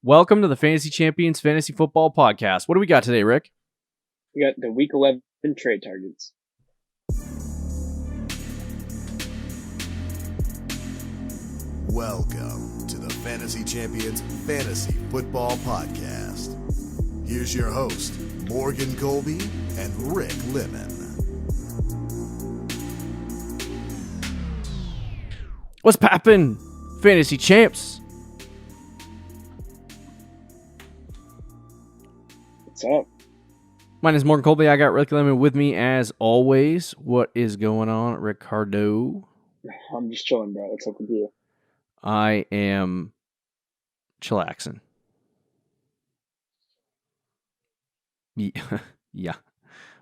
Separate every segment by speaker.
Speaker 1: Welcome to the Fantasy Champions Fantasy Football Podcast. What do we got today, Rick?
Speaker 2: We got the Week 11 trade targets.
Speaker 3: Welcome to the Fantasy Champions Fantasy Football Podcast. Here's your host, Morgan Colby and Rick Lemon.
Speaker 1: What's poppin', Fantasy Champs?
Speaker 2: What's up?
Speaker 1: My name is Morgan Colby. I got Rick Lemon with me as always. What is going on, Ricardo?
Speaker 2: I'm just chilling, bro. What's up with you?
Speaker 1: I am chillaxing. Yeah.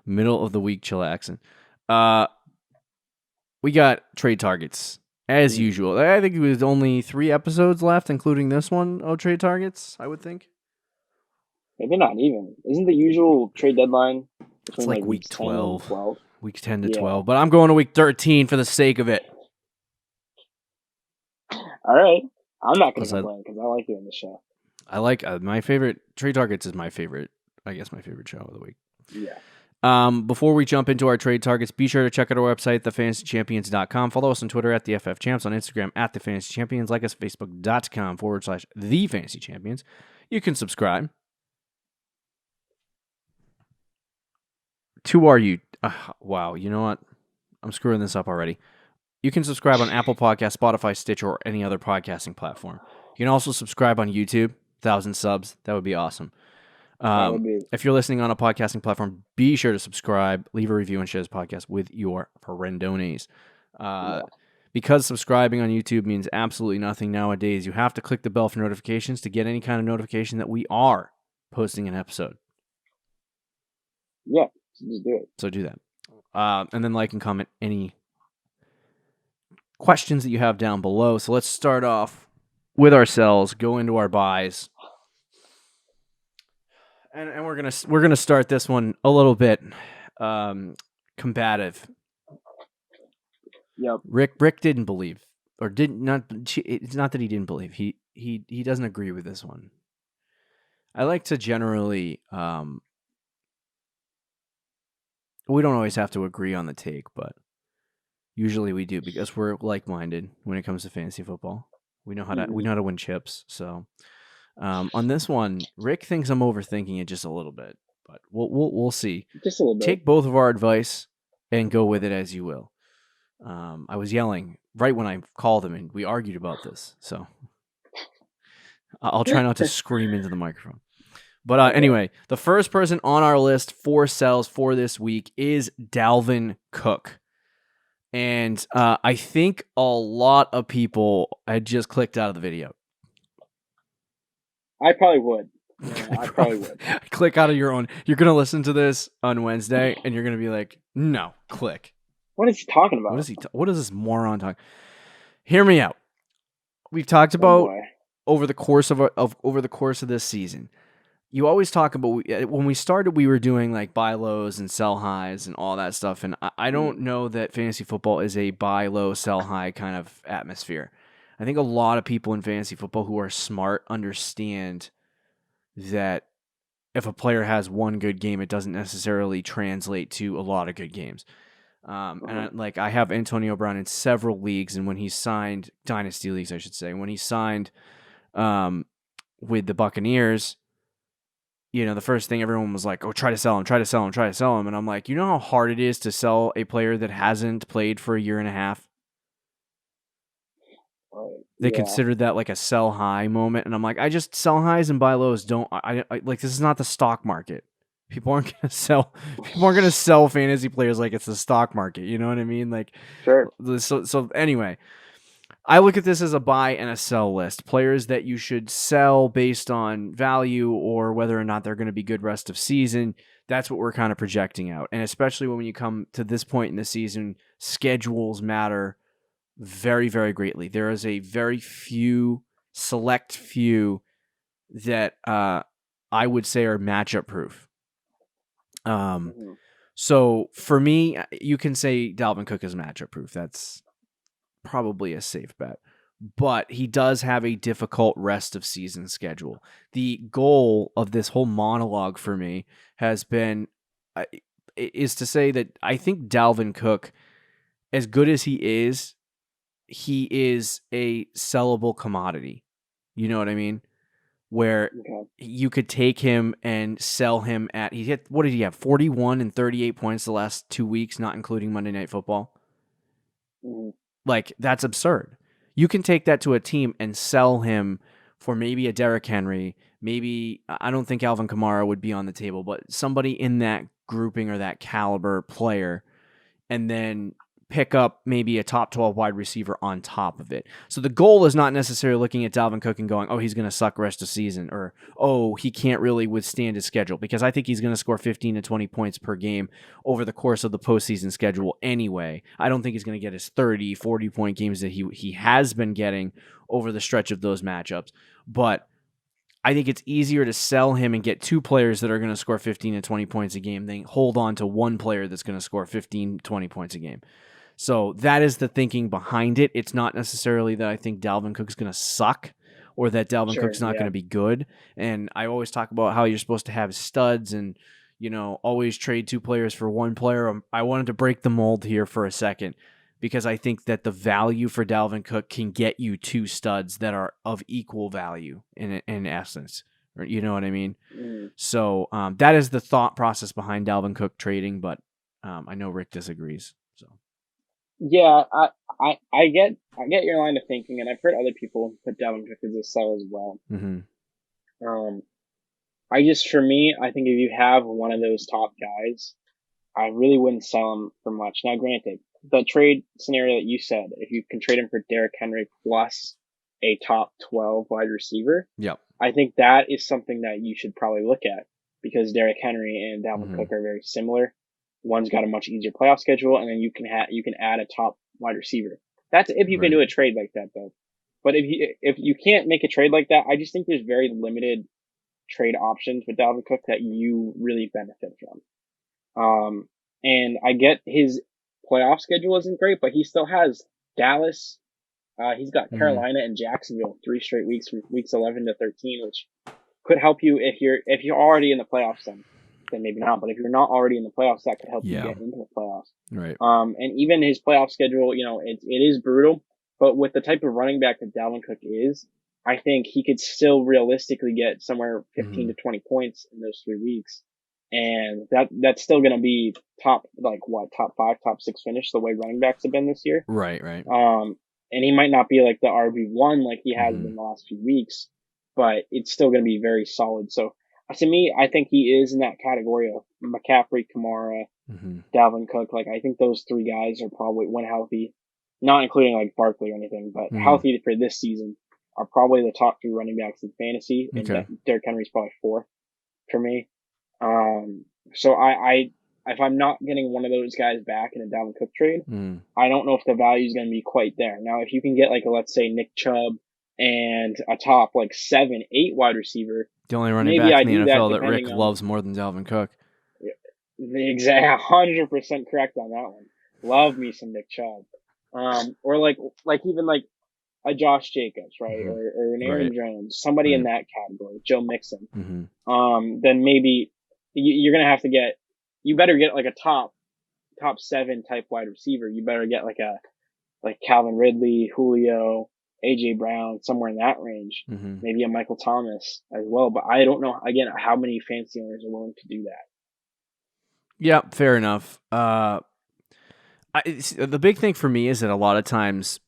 Speaker 1: Middle of the week chillaxing. We got trade targets, as usual. I think it was only 3 episodes left, including this one of trade targets, I would think.
Speaker 2: Maybe not even. Isn't the usual trade deadline
Speaker 1: It's like week 12.
Speaker 2: 12?
Speaker 1: Weeks 10 to 12. But I'm going to week 13 for the sake of it.
Speaker 2: All right. I'm not going to complain because I like doing the show.
Speaker 1: I like my favorite. Trade targets is my favorite, I guess, my favorite show of the week.
Speaker 2: Yeah.
Speaker 1: Before we jump into our trade targets, be sure to check out our website, thefantasychampions.com. Follow us on Twitter at the FFChamps, on Instagram at thefantasychampions. Like us at facebook.com/thefantasychampions. You can subscribe to our wow, you know what? I'm screwing this up already. You can subscribe on Apple Podcasts, Spotify, Stitcher, or any other podcasting platform. You can also subscribe on YouTube. 1,000 subs. That would be awesome. If you're listening on a podcasting platform, be sure to subscribe, leave a review, and share this podcast with your friendones. Because subscribing on YouTube means absolutely nothing nowadays, you have to click the bell for notifications to get any kind of notification that we are posting an episode.
Speaker 2: Yeah, just do it.
Speaker 1: So do that. And then like and comment any questions that you have down below. So let's start off with ourselves, go into our buys. And we're gonna start this one a little bit combative.
Speaker 2: Yep.
Speaker 1: Rick didn't believe, or did not. It's not that he didn't believe. He doesn't agree with this one. I like to generally. We don't always have to agree on the take, but usually we do because we're like-minded when it comes to fantasy football. We know how to win chips. So on this one, Rick thinks I'm overthinking it just a little bit, but we'll see.
Speaker 2: Just a little bit.
Speaker 1: Take both of our advice and go with it as you will. I was yelling right when I called him, and we argued about this. So I'll try not to scream into the microphone. But anyway, the first person on our list for sells for this week is Dalvin Cook. And I think a lot of people had just clicked out of the video.
Speaker 2: I probably would. Yeah, I probably would.
Speaker 1: Click out of your own. You're going to listen to this on Wednesday, and you're going to be like, no, click.
Speaker 2: What is he talking about?
Speaker 1: What is this moron talking? Hear me out. We've talked about over the course of this season. You always talk about, when we started, we were doing like buy lows and sell highs and all that stuff. And I don't know that fantasy football is a buy low, sell high kind of atmosphere. I think a lot of people in fantasy football who are smart understand that if a player has one good game, it doesn't necessarily translate to a lot of good games. And I have Antonio Brown in several leagues, and when he signed, dynasty leagues, I should say, when he signed with the Buccaneers, the first thing everyone was like, oh, try to sell him. And I'm like, you know how hard it is to sell a player that hasn't played for a year and a half? They considered that like a sell high moment. And I'm like, I just sell highs and buy lows. I like, this is not the stock market. People aren't going to sell fantasy players like it's the stock market. You know what I mean? Like,
Speaker 2: sure.
Speaker 1: So anyway, I look at this as a buy and a sell list. Players that you should sell based on value or whether or not they're going to be good rest of season. That's what we're kind of projecting out. And especially when you come to this point in the season, schedules matter very, very greatly. There is a very select few that I would say are matchup proof. So for me, you can say Dalvin Cook is matchup proof. That's probably a safe bet. but he does have a difficult rest of season schedule. The goal of this whole monologue for me has been is to say that I think Dalvin Cook, as good as he is a sellable commodity. You know what I mean? Where you could take him and sell him at, what did he have? 41 and 38 points the last 2 weeks, not including Monday Night Football.
Speaker 2: Mm-hmm.
Speaker 1: Like, that's absurd. You can take that to a team and sell him for maybe a Derrick Henry. Maybe, I don't think Alvin Kamara would be on the table, but somebody in that grouping or that caliber player, and then pick up maybe a top 12 wide receiver on top of it. So the goal is not necessarily looking at Dalvin Cook and going, oh, he's going to suck rest of season, or, oh, he can't really withstand his schedule, because I think he's going to score 15 to 20 points per game over the course of the postseason schedule anyway. I don't think he's going to get his 30, 40-point games that he has been getting over the stretch of those matchups. But I think it's easier to sell him and get two players that are going to score 15 to 20 points a game than hold on to one player that's going to score 15, 20 points a game. So that is the thinking behind it. It's not necessarily that I think Dalvin Cook's going to suck or that Dalvin Cook's not going to be good. And I always talk about how you're supposed to have studs and, always trade two players for one player. I wanted to break the mold here for a second, because I think that the value for Dalvin Cook can get you two studs that are of equal value in essence. You know what I mean?
Speaker 2: Mm.
Speaker 1: So that is the thought process behind Dalvin Cook trading, but I know Rick disagrees. So
Speaker 2: yeah, I get your line of thinking, and I've heard other people put Dalvin Cook as a sell as well.
Speaker 1: Mm-hmm.
Speaker 2: For me, I think if you have one of those top guys, I really wouldn't sell him for much. Now, granted, the trade scenario that you said, if you can trade him for Derrick Henry plus a top 12 wide receiver,
Speaker 1: yep,
Speaker 2: I think that is something that you should probably look at, because Derrick Henry and Dalvin Cook are very similar. One's got a much easier playoff schedule, and then you can add a top wide receiver. That's if you can do a trade like that, though. But if you can't make a trade like that, I just think there's very limited trade options with Dalvin Cook that you really benefit from. And I get his playoff schedule isn't great, but he still has Dallas. He's got Carolina and Jacksonville 3 straight weeks from weeks 11 to 13, which could help you if you're already in the playoffs. Then maybe not. But if you're not already in the playoffs, that could help you get into the playoffs.
Speaker 1: Right.
Speaker 2: And even his playoff schedule, it is brutal. But with the type of running back that Dalvin Cook is, I think he could still realistically get somewhere 15 to 20 points in those 3 weeks. And that's still going to be top 5, top 6 finish the way running backs have been this year.
Speaker 1: Right, right.
Speaker 2: And he might not be like the RB1 like he has in the last few weeks, but it's still going to be very solid. So to me, I think he is in that category of McCaffrey, Kamara, Dalvin Cook. Like, I think those 3 guys are probably, when healthy, not including like Barkley or anything, but healthy for this season, are probably the top 3 running backs in fantasy.
Speaker 1: Okay.
Speaker 2: And Derrick Henry's probably 4th for me. So if I'm not getting one of those guys back in a Dalvin Cook trade, I don't know if the value is going to be quite there. Now, if you can get let's say Nick Chubb and a top 7, 8 wide receiver,
Speaker 1: the only running back in the NFL that Rick loves more than Dalvin Cook.
Speaker 2: The exact 100% correct on that one. Love me some Nick Chubb. Or even a Josh Jacobs, right? Or an Aaron Jones, somebody in that category, Joe Mixon. Then maybe you're going to have to you better get a top 7 type wide receiver. You better get like Calvin Ridley, Julio, AJ Brown, somewhere in that range. Maybe a Michael Thomas as well. But I don't know, again, how many fantasy owners are willing to do that.
Speaker 1: Yeah, fair enough. The big thing for me is that a lot of times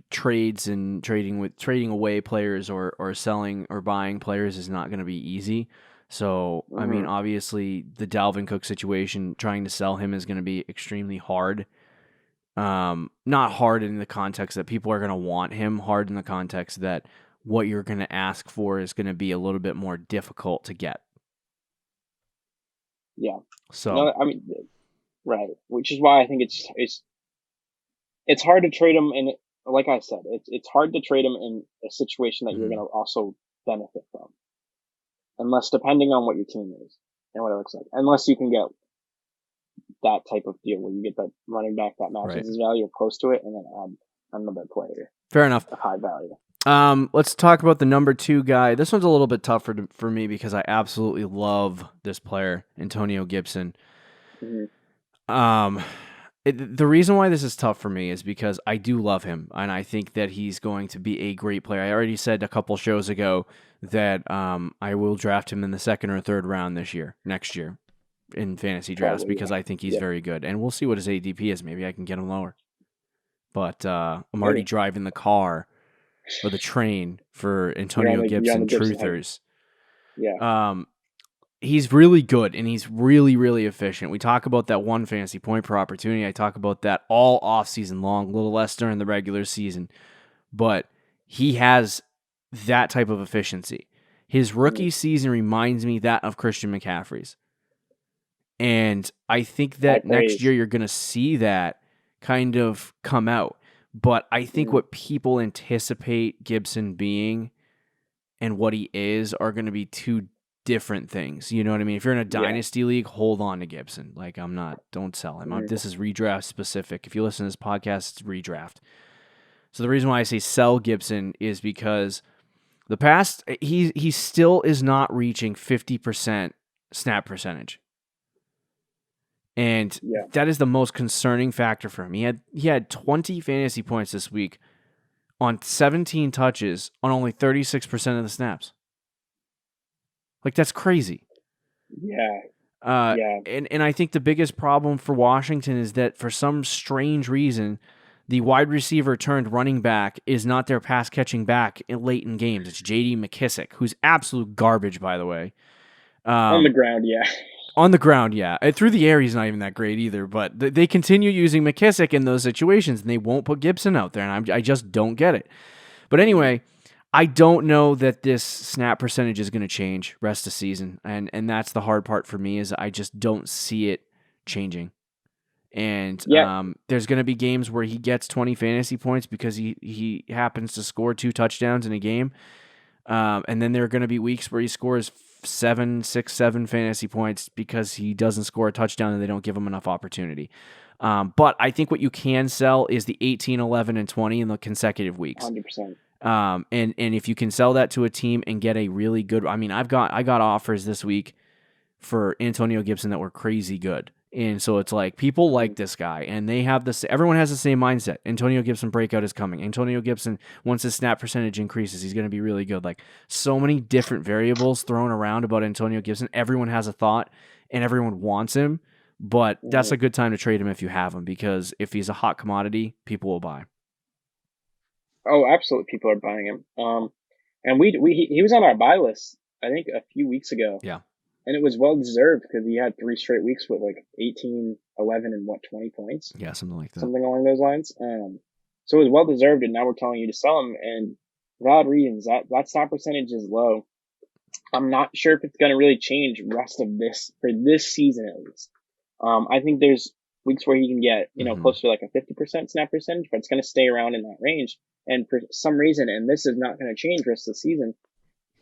Speaker 1: trades and trading away players or selling or buying players is not going to be easy. So, I mean, obviously the Dalvin Cook situation, trying to sell him is going to be extremely hard. Not hard in the context that people are going to want him, hard in the context that what you're going to ask for is going to be a little bit more difficult to get.
Speaker 2: Yeah.
Speaker 1: So,
Speaker 2: no, I mean, right. Which is why I think it's hard to trade him in, like I said, it's hard to trade him in a situation that you're going to also benefit from. Unless, depending on what your team is and what it looks like. Unless you can get that type of deal where you get that running back that matches his value or close to it, and then add another player.
Speaker 1: Fair enough.
Speaker 2: Of high value.
Speaker 1: Let's talk about the number 2 guy. This one's a little bit tougher for me because I absolutely love this player, Antonio Gibson.
Speaker 2: Mm-hmm.
Speaker 1: The reason why this is tough for me is because I do love him, and I think that he's going to be a great player. I already said a couple shows ago that I will draft him in the 2nd or 3rd round next year in fantasy drafts, because I think he's very good. And we'll see what his ADP is. Maybe I can get him lower. But I'm already driving the car or the train for Antonio Gibson truthers.
Speaker 2: Yeah.
Speaker 1: He's really good, and he's really, really efficient. We talk about that 1 fantasy point per opportunity. I talk about that all offseason long, a little less during the regular season. But he has that type of efficiency. His rookie season reminds me that of Christian McCaffrey's. And I think that next year you're going to see that kind of come out. But I think what people anticipate Gibson being and what he is are going to be two different things. You know what I mean? If you're in a dynasty league, hold on to Gibson. Like, don't sell him. This is redraft specific. If you listen to this podcast, it's redraft. So the reason why I say sell Gibson is because the past, he still is not reaching 50% snap percentage. And that is the most concerning factor for him. He had 20 fantasy points this week on 17 touches on only 36% of the snaps. Like, that's crazy. And I think the biggest problem for Washington is that for some strange reason, the wide receiver turned running back is not their pass catching back late in games. It's J.D. McKissick, who's absolute garbage, by the way.
Speaker 2: On the ground,
Speaker 1: On the ground, yeah. Through the air, he's not even that great either. But they continue using McKissick in those situations, and they won't put Gibson out there, and I just don't get it. But anyway, I don't know that this snap percentage is going to change rest of season, and that's the hard part for me is I just don't see it changing. And there's going to be games where he gets 20 fantasy points because he happens to score 2 touchdowns in a game. And then there are going to be weeks where he scores 7 fantasy points because he doesn't score a touchdown and they don't give him enough opportunity. But I think what you can sell is the 18, 11, and 20 in the consecutive weeks.
Speaker 2: 100%.
Speaker 1: And if you can sell that to a team and get a really good, I mean, I got offers this week for Antonio Gibson that were crazy good. And so it's like people like this guy, and they have this. Everyone has the same mindset. Antonio Gibson breakout is coming. Antonio Gibson, once his snap percentage increases, he's going to be really good. Like, so many different variables thrown around about Antonio Gibson. Everyone has a thought, and everyone wants him. But that's a good time to trade him if you have him, because if he's a hot commodity, people will buy.
Speaker 2: Oh, absolutely, people are buying him. And he was on our buy list, I think, a few weeks ago.
Speaker 1: Yeah.
Speaker 2: And it was well deserved because he had 3 straight weeks with like 18, 11, and 20 points.
Speaker 1: Yeah, something like that.
Speaker 2: Something along those lines. So it was well deserved, and now we're telling you to sell him. And valid reasons, that snap percentage is low. I'm not sure if it's going to really change rest of this for this season at least. I think there's weeks where he can get close to like a 50% snap percentage, but it's going to stay around in that range. And for some reason, and this is not going to change rest of the season,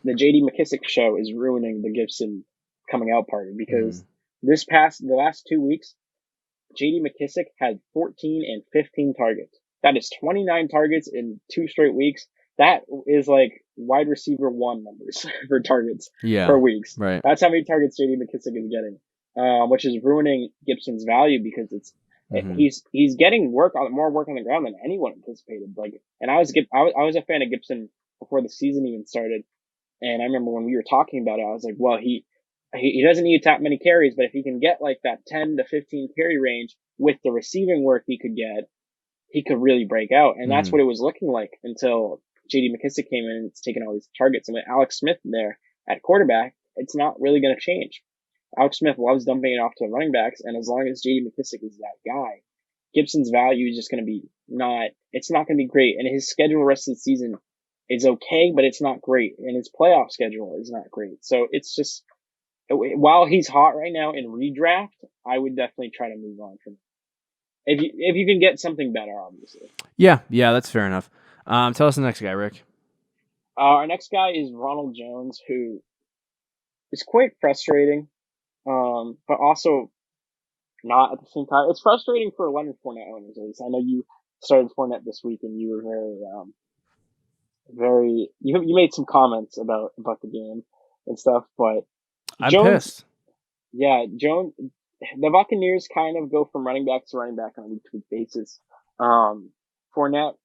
Speaker 2: the J.D. McKissick show is ruining the Gibson coming out party, because the last 2 weeks, J.D. McKissick had 14 and 15 targets. That is 29 targets in 2 straight weeks. That is like wide receiver 1 numbers for targets per weeks.
Speaker 1: Right.
Speaker 2: That's how many targets J.D. McKissick is getting, which is ruining Gibson's value, because it's he's getting more work on the ground than anyone anticipated. Like, and I was a fan of Gibson before the season even started, and I remember when we were talking about it, I was like, well, he doesn't need that many carries, but if he can get like that 10 to 15 carry range with the receiving work he could get, he could really break out. And that's what it was looking like until J.D. McKissick came in and it's taken all these targets. And with Alex Smith there at quarterback, it's not really going to change. Alex Smith loves dumping it off to running backs, and as long as J.D. McKissick is that guy, Gibson's value is just going to be it's not going to be great. And his schedule rest of the season is okay, but it's not great. And his playoff schedule is not great. So it's just, while he's hot right now in redraft, I would definitely try to move on from him. If you can get something better, obviously.
Speaker 1: Yeah, that's fair enough. Tell us the next guy, Rick.
Speaker 2: Our next guy is Ronald Jones, who is quite frustrating, but also not at the same time. It's frustrating for Leonard Fournette owners, at least. I know started Fournette this week, and you were you made some comments about the game and stuff, but
Speaker 1: I'm
Speaker 2: Jones,
Speaker 1: pissed.
Speaker 2: yeah, Jones, the Buccaneers kind of go from running back to running back on a week-to-week basis. Fournette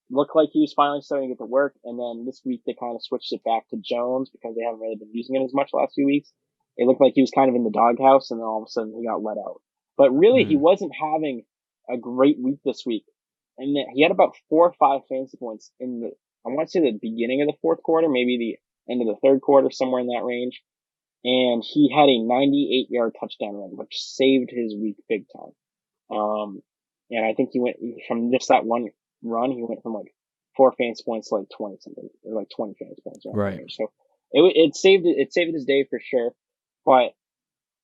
Speaker 2: looked like he was finally starting to get to work, and then this week they kind of switched it back to Jones because they haven't really been using it as much the last few weeks. It looked like he was kind of in the doghouse, and then all of a sudden he got let out. But really, he wasn't having a great week this week, and he had about 4 or 5 fantasy points in I want to say the beginning of the fourth quarter, maybe the end of the third quarter, somewhere in that range. And he had a 98-yard touchdown run, which saved his week big time. And I think he went from just that one run, he went from like 4 fantasy points to like 20 something, or like 20 fantasy points.
Speaker 1: Right.
Speaker 2: So it saved his day for sure, but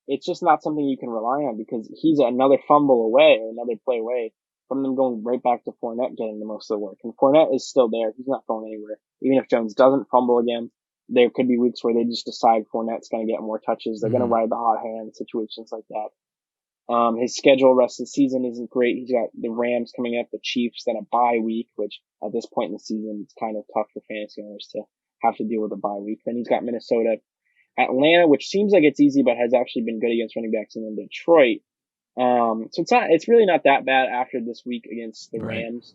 Speaker 2: it's just not something you can rely on because he's another fumble away or another play away from them going right back to Fournette getting the most of the work. And Fournette is still there. He's not going anywhere. Even if Jones doesn't fumble again, there could be weeks where they just decide Fournette's going to get more touches. They're going to ride the hot hand, situations like that. His schedule rest of the season isn't great. He's got the Rams coming up, the Chiefs, then a bye week, which at this point in the season, it's kind of tough for fantasy owners to have to deal with a bye week. Then he's got Minnesota, Atlanta, which seems like it's easy, but has actually been good against running backs, and then Detroit. So it's really not that bad after this week against the Rams,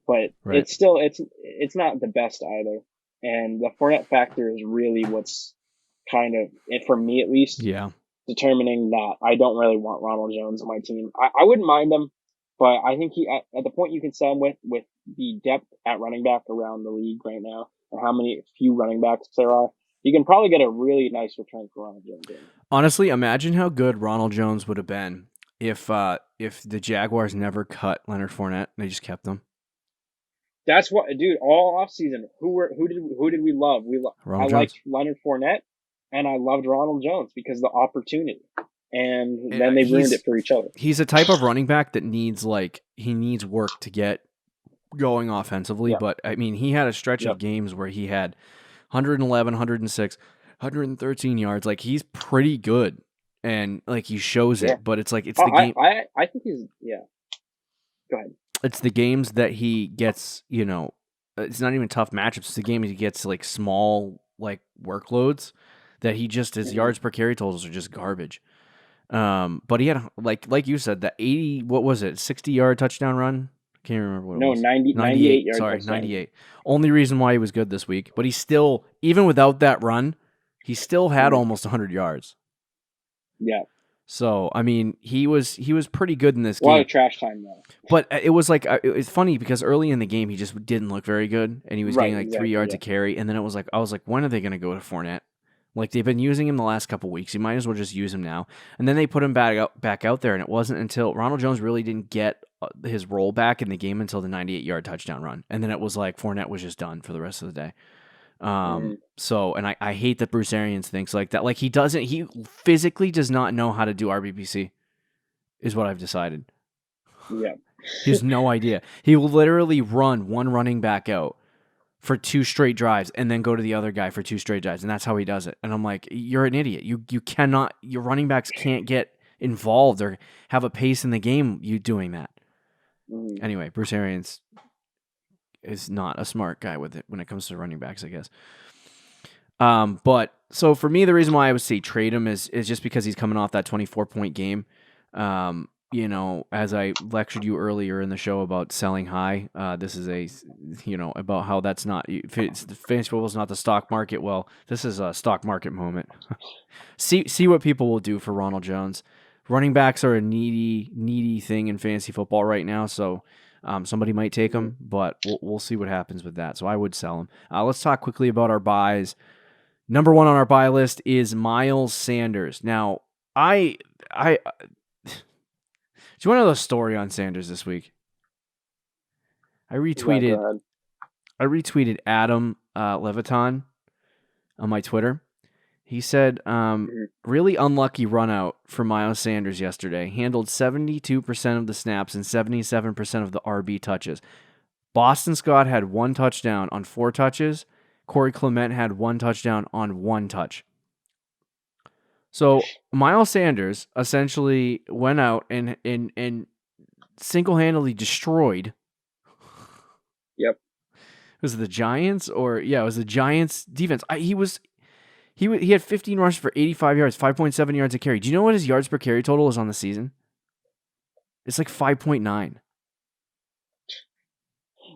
Speaker 2: but it's still, it's not the best either. And the Fournette factor is really what's kind of, for me at least, determining that I don't really want Ronald Jones on my team. I wouldn't mind him, but I think he, at the point you can sell him with the depth at running back around the league right now, and how many few running backs there are, you can probably get a really nice return for Ronald Jones.
Speaker 1: Honestly, imagine how good Ronald Jones would have been if the Jaguars never cut Leonard Fournette, they just kept him.
Speaker 2: That's what, dude. All offseason, who did we love? I liked Leonard Fournette, and I loved Ronald Jones because of the opportunity. And then they ruined it for each other.
Speaker 1: He's a type of running back that needs work to get going offensively. Yeah. But I mean, he had a stretch of games where he had 111, 106, 113 yards. Like, he's pretty good, and like he shows it. But it's like the game.
Speaker 2: I think he's Go ahead.
Speaker 1: It's the games that he gets, it's not even tough matchups. It's the games he gets like small workloads that he just, his yards per carry totals are just garbage. But he had like you said, that 60-yard touchdown run. Can't remember what it was.
Speaker 2: 98 yards.
Speaker 1: Sorry, 98. Only reason why he was good this week, but he still, even without that run, he still had almost 100 yards.
Speaker 2: Yeah.
Speaker 1: So, I mean, he was pretty good in this game.
Speaker 2: A lot of trash time, though.
Speaker 1: But it was it's funny because early in the game, he just didn't look very good, and he was getting 3 yards a carry, and then I was like, when are they going to go to Fournette? Like, they've been using him the last couple weeks. You might as well just use him now. And then they put him back out there, and it wasn't until Ronald Jones really didn't get his role back in the game until the 98-yard touchdown run. And then it was like Fournette was just done for the rest of the day. So, and I hate that Bruce Arians thinks like that. Like, he physically does not know how to do RBPC, is what I've decided.
Speaker 2: Yeah.
Speaker 1: He has no idea. He will literally run one running back out for 2 straight drives and then go to the other guy for 2 straight drives. And that's how he does it. And I'm like, you're an idiot. You cannot, your running backs can't get involved or have a pace in the game, you doing that. Anyway, Bruce Arians is not a smart guy with it when it comes to running backs, I guess. But so for me, the reason why I would say trade him is just because he's coming off that 24-point game. As I lectured you earlier in the show about selling high, this is about how that's not, fantasy football is not the stock market. Well, this is a stock market moment. See what people will do for Ronald Jones. Running backs are a needy thing in fantasy football right now. So, somebody might take him, but we'll see what happens with that. So I would sell him. Let's talk quickly about our buys. Number 1 on our buy list is Miles Sanders. Now, do you want to know the story on Sanders this week? I retweeted Adam Leviton on my Twitter. He said, really unlucky run out for Miles Sanders yesterday. Handled 72% of the snaps and 77% of the RB touches. Boston Scott had 1 touchdown on 4 touches. Corey Clement had 1 touchdown on 1 touch. So Miles Sanders essentially went out and single-handedly destroyed Was it the Giants or it was the Giants defense. He had 15 rushes for 85 yards, 5.7 yards a carry. Do you know what his yards per carry total is on the season? It's like 5.9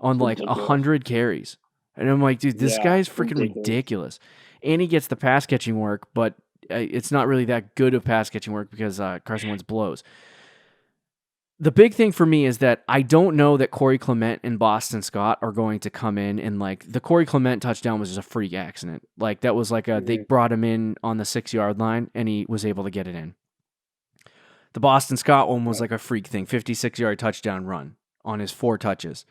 Speaker 1: on like 100 carries. And I'm like, dude, this guy is freaking ridiculous. And he gets the pass catching work, but it's not really that good of pass catching work because Carson Wentz blows. The big thing for me is that I don't know that Corey Clement and Boston Scott are going to come in and like the Corey Clement touchdown was just a freak accident. Like that was like they brought him in on the 6-yard line and he was able to get it in. The Boston Scott one was like a freak thing, 56-yard touchdown run on his 4 touches.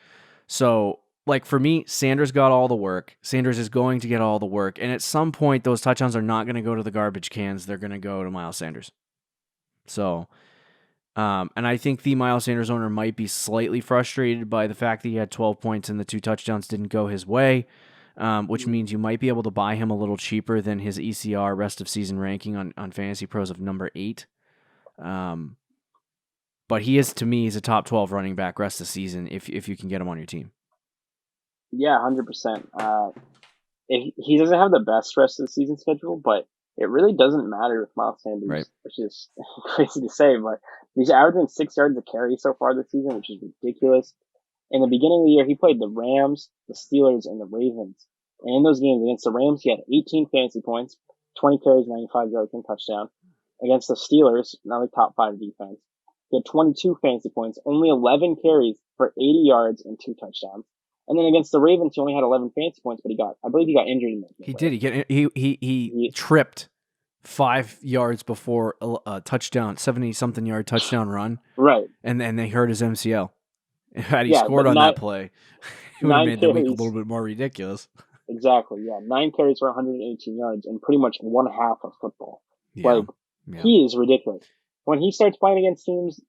Speaker 1: So like for me, Sanders got all the work. Sanders is going to get all the work. And at some point, those touchdowns are not going to go to the garbage cans. They're going to go to Miles Sanders. So... and I think the Miles Sanders owner might be slightly frustrated by the fact that he had 12 points and the 2 touchdowns didn't go his way, which means you might be able to buy him a little cheaper than his ECR rest of season ranking on Fantasy Pros of number 8. But he is, to me, he's a top 12 running back rest of the season if you can get him on your team.
Speaker 2: Yeah, 100%. He doesn't have the best rest of the season schedule, but it really doesn't matter with Miles Sanders,
Speaker 1: right,
Speaker 2: which is crazy to say, but he's averaging 6 yards a carry so far this season, which is ridiculous. In the beginning of the year, he played the Rams, the Steelers, and the Ravens. And in those games against the Rams, he had 18 fantasy points, 20 carries, 95 yards, and touchdown. Against the Steelers, another top 5 defense, he had 22 fantasy points, only 11 carries for 80 yards and 2 touchdowns. And then against the Ravens, he only had 11 fantasy points, but I believe he got injured in that game.
Speaker 1: He tripped 5 yards before a touchdown, 70-something yard touchdown run.
Speaker 2: Right.
Speaker 1: And then they hurt his MCL. Had he scored on that play, it would have made the week a little bit more ridiculous.
Speaker 2: Exactly, yeah. 9 carries for 118 yards and pretty much one half of football.
Speaker 1: Yeah.
Speaker 2: He is ridiculous. When he starts playing against teams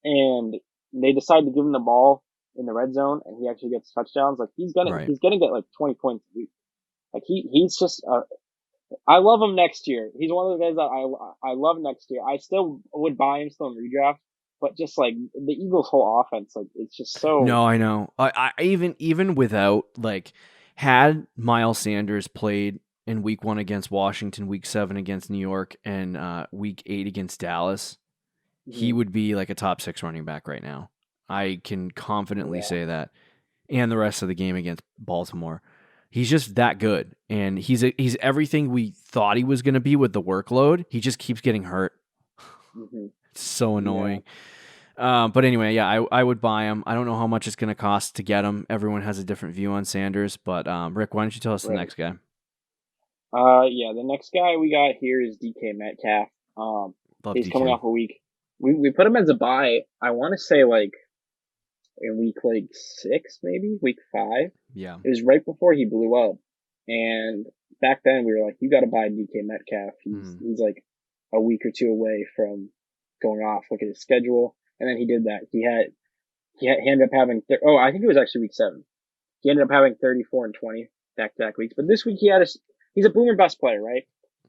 Speaker 2: and they decide to give him the ball in the red zone and he actually gets touchdowns, like he's gonna get like 20 points a week. Like he's just I love him next year. He's one of the guys that I love next year. I still would buy him still in redraft, but just like the Eagles' whole offense, like it's just so.
Speaker 1: No, I know. I even without like had Miles Sanders played in week 1 against Washington, week 7 against New York, and week 8 against Dallas, he would be like a top 6 running back right now. I can confidently say that. And the rest of the game against Baltimore. He's just that good. And he's everything we thought he was going to be with the workload. He just keeps getting hurt. It's so annoying. But anyway, yeah, I would buy him. I don't know how much it's going to cost to get him. Everyone has a different view on Sanders. But Rick, why don't you tell us the next guy?
Speaker 2: The next guy we got here is DK Metcalf. He's coming off a week. We put him as a buy. I want to say like in week like 6, maybe week 5.
Speaker 1: Yeah,
Speaker 2: it was right before he blew up, and back then we were like, you got to buy DK Metcalf. He's like a week or 2 away from going off. Look at his schedule, and then he did that. He ended up having I think it was actually week 7. He ended up having 34 and 20 back-to-back weeks. But this week he's a boomer bust player, right?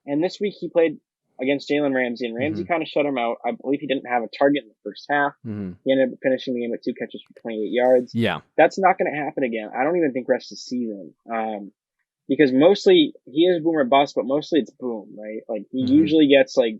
Speaker 2: And this week he played against Jalen Ramsey, and Ramsey kind of shut him out. I believe he didn't have a target in the first half. He ended up finishing the game with 2 catches for 28 yards.
Speaker 1: Yeah.
Speaker 2: That's not going to happen again. I don't even think rest of the season. Because mostly he is boomer bust, but mostly it's boom, right? Like he usually gets like,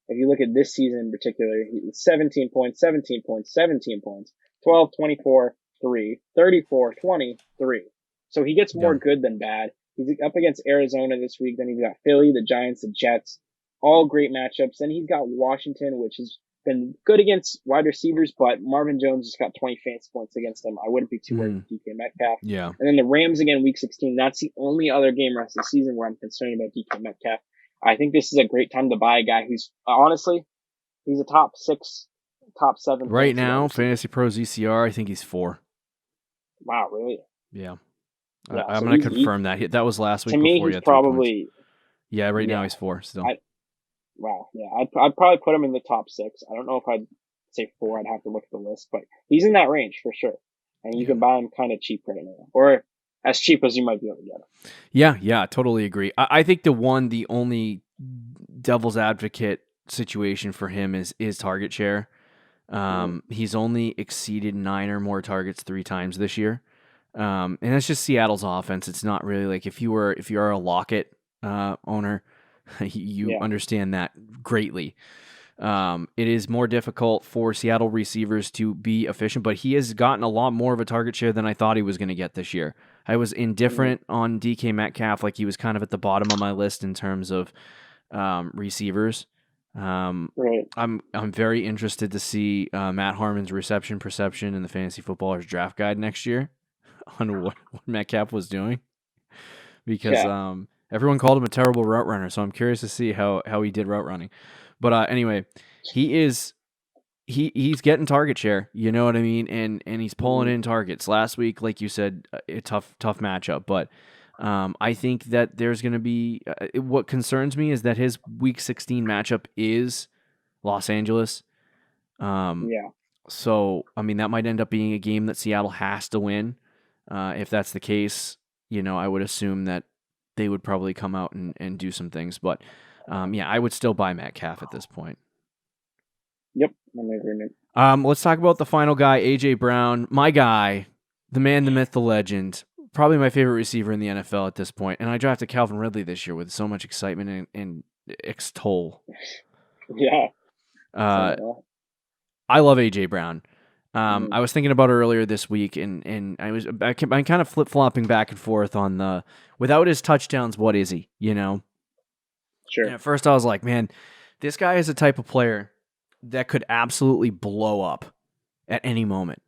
Speaker 2: if you look at this season in particular, 17 points, 17 points, 17 points, 12, 24, 3, 34, 20, 3. So he gets more good than bad. He's up against Arizona this week. Then he's got Philly, the Giants, the Jets. All great matchups. Then he's got Washington, which has been good against wide receivers, but Marvin Jones just got 20 fantasy points against them. I wouldn't be too worried with DK Metcalf.
Speaker 1: Yeah.
Speaker 2: And then the Rams again, week 16. That's the only other game rest of the season where I'm concerned about DK Metcalf. I think this is a great time to buy a guy who's, honestly, he's a top 6, top 7.
Speaker 1: Right now, Fantasy Pros ECR, I think he's 4.
Speaker 2: Wow, really?
Speaker 1: Yeah. I'm going to confirm that. That was last week.
Speaker 2: To me, he's probably...
Speaker 1: Yeah, now he's 4 still.
Speaker 2: Wow, yeah. I'd probably put him in the top 6. I don't know if I'd say 4. I'd have to look at the list, but he's in that range for sure. And you can buy him kind of cheap right now. Or as cheap as you might be able to get him.
Speaker 1: Yeah, totally agree. I think the only devil's advocate situation for him is target share. He's only exceeded 9 or more targets 3 times this year. And it's just Seattle's offense. It's not really like if you are a Lockett owner, you understand that greatly. It is more difficult for Seattle receivers to be efficient, but he has gotten a lot more of a target share than I thought he was going to get this year. I was indifferent on DK Metcalf, like he was kind of at the bottom of my list in terms of receivers.
Speaker 2: Right.
Speaker 1: I'm very interested to see Matt Harmon's reception perception in the Fantasy Footballers Draft Guide next year on what Metcalf was doing, because everyone called him a terrible route runner. So I'm curious to see how he did route running. But anyway, he's getting target share, you know what I mean, and he's pulling in targets. Last week, like you said, a tough matchup, but I think that there's going to be what concerns me is that his Week 16 matchup is Los Angeles. So I mean that might end up being a game that Seattle has to win. If that's the case, I would assume that they would probably come out and do some things, but. I would still buy Metcalf at this point.
Speaker 2: Yep, I'm in agreement.
Speaker 1: Let's talk about the final guy, A.J. Brown. My guy, the man, the myth, the legend. Probably my favorite receiver in the NFL at this point. And I drafted Calvin Ridley this year with so much excitement and extol.
Speaker 2: Yeah.
Speaker 1: I love A.J. Brown. I was thinking about it earlier this week, and I'm kind of flip-flopping back and forth on without his touchdowns, what is he,
Speaker 2: Sure.
Speaker 1: And at first I was like, man, this guy is a type of player that could absolutely blow up at any moment.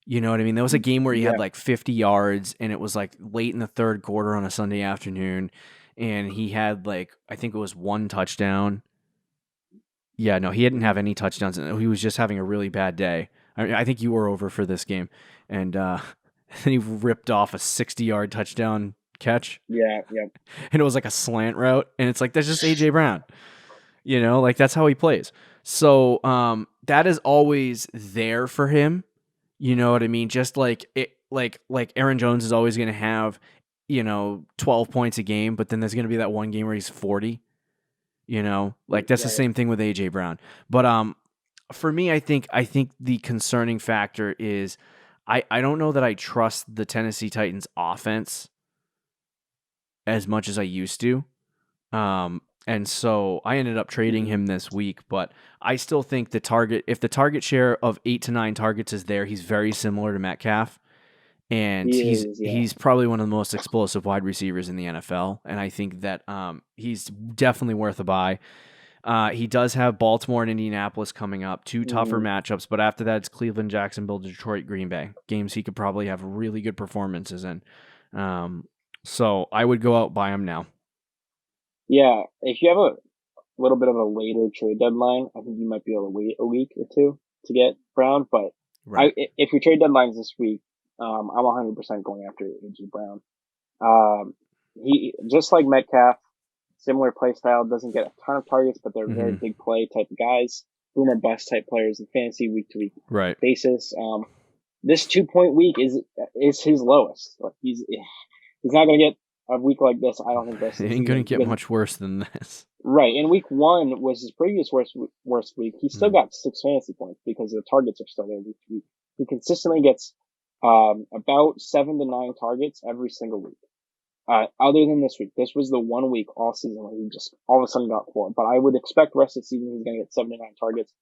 Speaker 1: You know what I mean? There was a game where he had like 50 yards, and it was like late in the third quarter on a Sunday afternoon, and he had like, I think it was one touchdown. Yeah, no, he didn't have any touchdowns. He was just having a really bad day. I think you were over for this game, and then he ripped off a 60-yard touchdown catch.
Speaker 2: Yeah.
Speaker 1: And it was like a slant route, and it's like, that's just A.J. Brown. Like that's how he plays. So that is always there for him. You know what I mean? Just like Aaron Jones is always going to have, 12 points a game, but then there's going to be that one game where he's 40. That's the same thing with A.J. Brown. But for me, I think the concerning factor is I don't know that I trust the Tennessee Titans offense as much as I used to. And so I ended up trading him this week, but I still think if the target share of 8 to 9 targets is there, he's very similar to Metcalf. And he's probably one of the most explosive wide receivers in the NFL. And I think that he's definitely worth a buy. He does have Baltimore and Indianapolis coming up, 2 tougher matchups, but after that it's Cleveland, Jacksonville, Detroit, Green Bay. Games he could probably have really good performances in. So I would go out buy him now.
Speaker 2: Yeah, if you have a little bit of a later trade deadline, I think you might be able to wait a week or two to get Brown. But if your trade deadline's this week, I'm 100% going after A.J. Brown. He just like Metcalf, similar play style, doesn't get a ton of targets, but they're very big play type of guys, boom or bust type players in fantasy week to week basis. This 2-point week is his lowest. Like he's not going to get a week like this. I don't think this.
Speaker 1: It ain't going to get much worse than this.
Speaker 2: Right. And week 1 was his previous worst week. He still got 6 fantasy points because the targets are still there week to week. He consistently gets about 7 to 9 targets every single week. Other than this week, this was the 1 week all season where he just all of a sudden got 4. But I would expect rest of the season he's going to get 7 to 9 targets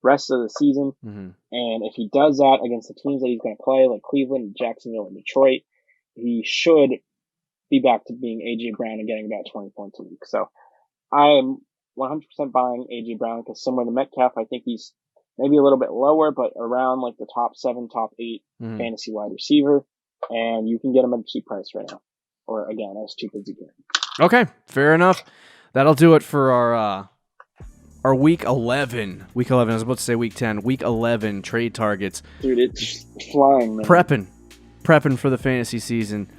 Speaker 2: rest of the season. And if he does that against the teams that he's going to play, like Cleveland, Jacksonville, and Detroit, he should be back to being A.J. Brown and getting about 20 points a week. So I'm 100% buying A.J. Brown because similar to Metcalf, I think he's maybe a little bit lower, but around like the top 7, top 8 fantasy wide receiver. And you can get him at a cheap price right now. Or again, as cheap as you can.
Speaker 1: Okay, fair enough. That'll do it for our week 11. Week 11, I was about to say week 10. Week 11 trade targets.
Speaker 2: Dude, it's flying, man.
Speaker 1: Prepping for the fantasy season.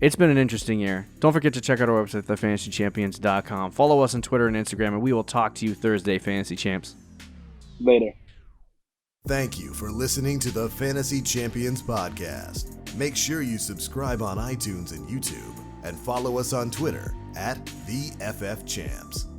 Speaker 1: It's been an interesting year. Don't forget to check out our website, thefantasychampions.com. Follow us on Twitter and Instagram, and we will talk to you Thursday, Fantasy Champs.
Speaker 2: Later.
Speaker 3: Thank you for listening to the Fantasy Champions Podcast. Make sure you subscribe on iTunes and YouTube, and follow us on Twitter @TheFFChamps.